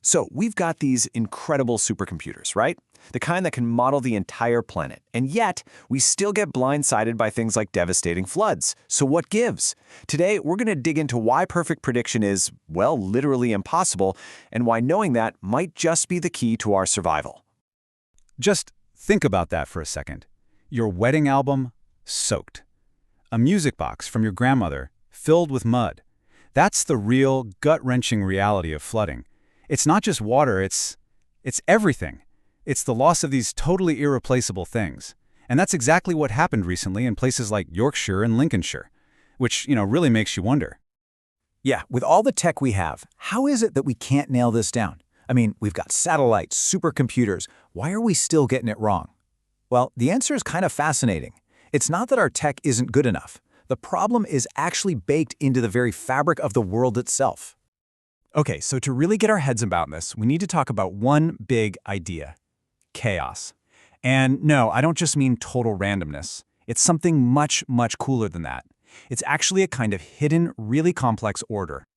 So we've got these incredible supercomputers, right? The kind that can model the entire planet. And yet, we still get blindsided by things like devastating floods. So what gives? Today, we're going to dig into why perfect prediction is, well, literally impossible, and why knowing that might just be the key to our survival. Just think about that for a second. Your wedding album, soaked. A music box from your grandmother, filled with mud. That's the real, gut-wrenching reality of flooding. It's not just water, it's everything. It's the loss of these totally irreplaceable things. And that's exactly what happened recently in places like Yorkshire and Lincolnshire, which, really makes you wonder. Yeah, with all the tech we have, how is it that we can't nail this down? I mean, we've got satellites, supercomputers. Why are we still getting it wrong? Well, the answer is kind of fascinating. It's not that our tech isn't good enough. The problem is actually baked into the very fabric of the world itself. Okay, so to really get our heads about this, we need to talk about one big idea: chaos. And no, I don't just mean total randomness. It's something much, much cooler than that. It's actually a kind of hidden, really complex order.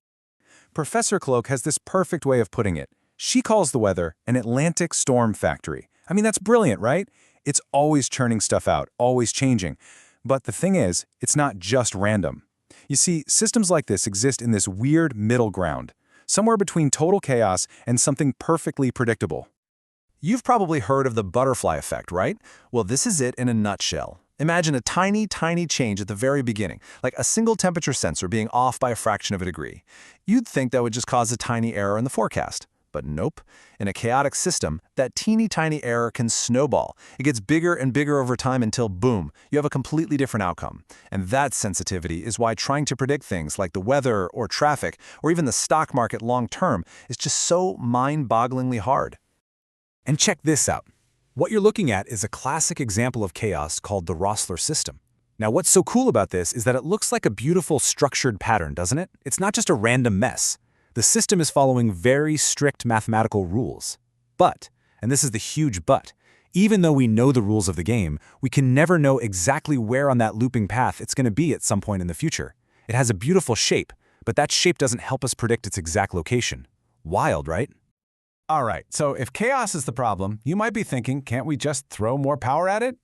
Professor Cloak has this perfect way of putting it. She calls the weather an Atlantic storm factory. I mean, that's brilliant, right? It's always churning stuff out, always changing. But the thing is, it's not just random. You see, systems like this exist in this weird middle ground, somewhere between total chaos and something perfectly predictable. You've probably heard of the butterfly effect, right? Well, this is it in a nutshell. Imagine a tiny, tiny change at the very beginning, like a single temperature sensor being off by a fraction of a degree. You'd think that would just cause a tiny error in the forecast. But nope. In a chaotic system, that teeny tiny error can snowball. It gets bigger and bigger over time until, boom, you have a completely different outcome. And that sensitivity is why trying to predict things like the weather or traffic or even the stock market long term is just so mind-bogglingly hard. And check this out. What you're looking at is a classic example of chaos called the Rossler system. Now, what's so cool about this is that it looks like a beautiful structured pattern, doesn't it? It's not just a random mess. The system is following very strict mathematical rules. But, and this is the huge but, even though we know the rules of the game, we can never know exactly where on that looping path it's going to be at some point in the future. It has a beautiful shape, but that shape doesn't help us predict its exact location. Wild, right? All right, so if chaos is the problem, you might be thinking, can't we just throw more power at it?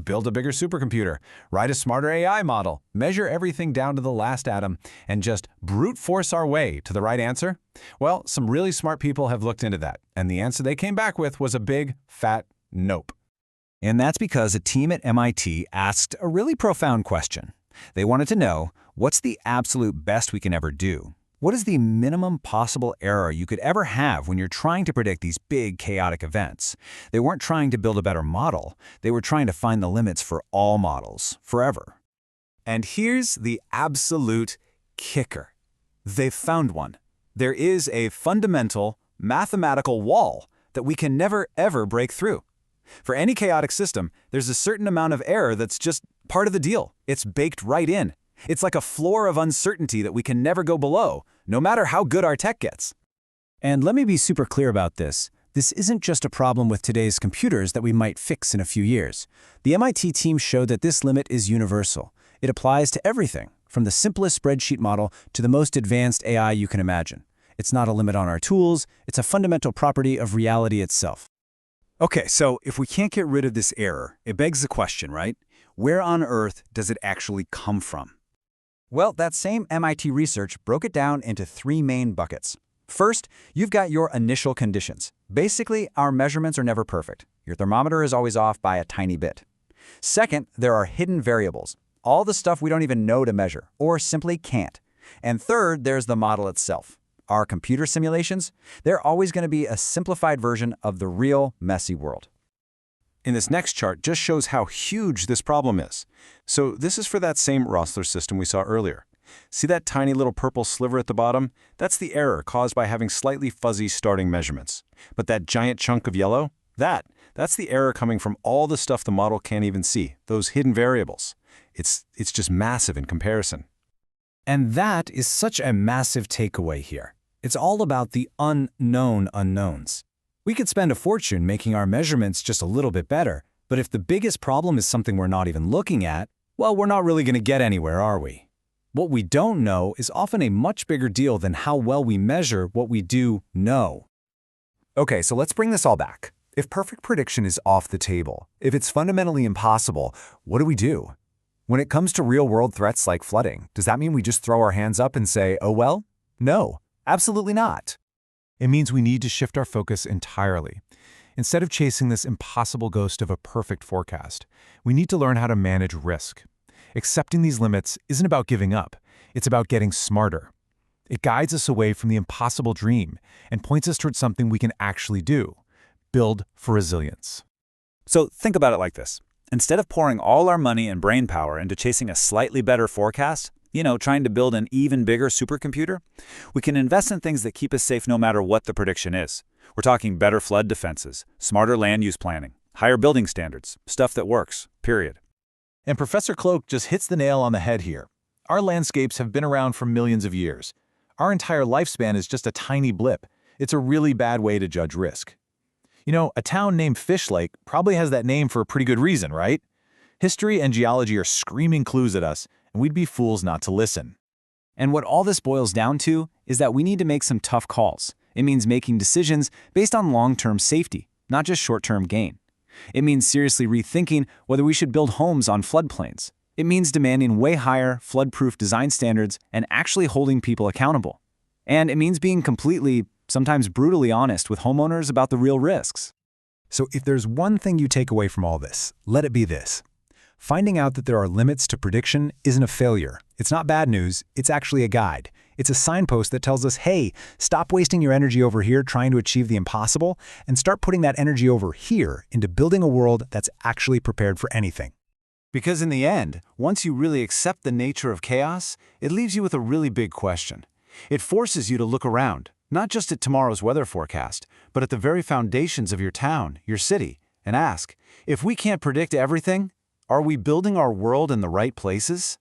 Build a bigger supercomputer, write a smarter AI model, measure everything down to the last atom, and just brute force our way to the right answer? Well, some really smart people have looked into that, and the answer they came back with was a big, fat nope. And that's because a team at MIT asked a really profound question. They wanted to know, what's the absolute best we can ever do? What is the minimum possible error you could ever have when you're trying to predict these big, chaotic events? They weren't trying to build a better model. They were trying to find the limits for all models, forever. And here's the absolute kicker. They've found one. There is a fundamental, mathematical wall that we can never, ever break through. For any chaotic system, there's a certain amount of error that's just part of the deal. It's baked right in. It's like a floor of uncertainty that we can never go below, no matter how good our tech gets. And let me be super clear about this. This isn't just a problem with today's computers that we might fix in a few years. The MIT team showed that this limit is universal. It applies to everything, from the simplest spreadsheet model to the most advanced AI you can imagine. It's not a limit on our tools, it's a fundamental property of reality itself. Okay, so if we can't get rid of this error, it begs the question, right? Where on earth does it actually come from? Well, that same MIT research broke it down into three main buckets. First, you've got your initial conditions. Basically, our measurements are never perfect. Your thermometer is always off by a tiny bit. Second, there are hidden variables, all the stuff we don't even know to measure, or simply can't. And third, there's the model itself. Our computer simulations, they're always going to be a simplified version of the real, messy world. In this next chart just shows how huge this problem is. So this is for that same Rossler system we saw earlier. See that tiny little purple sliver at the bottom? That's the error caused by having slightly fuzzy starting measurements. But that giant chunk of yellow? That's the error coming from all the stuff the model can't even see, those hidden variables. It's just massive in comparison. And that is such a massive takeaway here. It's all about the unknown unknowns. We could spend a fortune making our measurements just a little bit better, but if the biggest problem is something we're not even looking at, well, we're not really going to get anywhere, are we? What we don't know is often a much bigger deal than how well we measure what we do know. Okay, so let's bring this all back. If perfect prediction is off the table, if it's fundamentally impossible, what do we do? When it comes to real-world threats like flooding, does that mean we just throw our hands up and say, oh well? No, absolutely not. It means we need to shift our focus entirely. Instead of chasing this impossible ghost of a perfect forecast, we need to learn how to manage risk. Accepting these limits isn't about giving up. It's about getting smarter. It guides us away from the impossible dream and points us towards something we can actually do: build for resilience. So think about it like this. Instead of pouring all our money and brain power into chasing a slightly better forecast, trying to build an even bigger supercomputer, we can invest in things that keep us safe no matter what the prediction is. We're talking better flood defenses, smarter land use planning, higher building standards, stuff that works, period. And Professor Cloak just hits the nail on the head here. Our landscapes have been around for millions of years. Our entire lifespan is just a tiny blip. It's a really bad way to judge risk. A town named Fish Lake probably has that name for a pretty good reason, right? History and geology are screaming clues at us, and we'd be fools not to listen. And what all this boils down to is that we need to make some tough calls. It means making decisions based on long-term safety, not just short-term gain. It means seriously rethinking whether we should build homes on floodplains. It means demanding way higher, flood-proof design standards and actually holding people accountable. And it means being completely, sometimes brutally honest with homeowners about the real risks. So if there's one thing you take away from all this, let it be this. Finding out that there are limits to prediction isn't a failure. It's not bad news, it's actually a guide. It's a signpost that tells us, hey, stop wasting your energy over here trying to achieve the impossible and start putting that energy over here into building a world that's actually prepared for anything. Because in the end, once you really accept the nature of chaos, it leaves you with a really big question. It forces you to look around, not just at tomorrow's weather forecast, but at the very foundations of your town, your city, and ask, if we can't predict everything, are we building our world in the right places?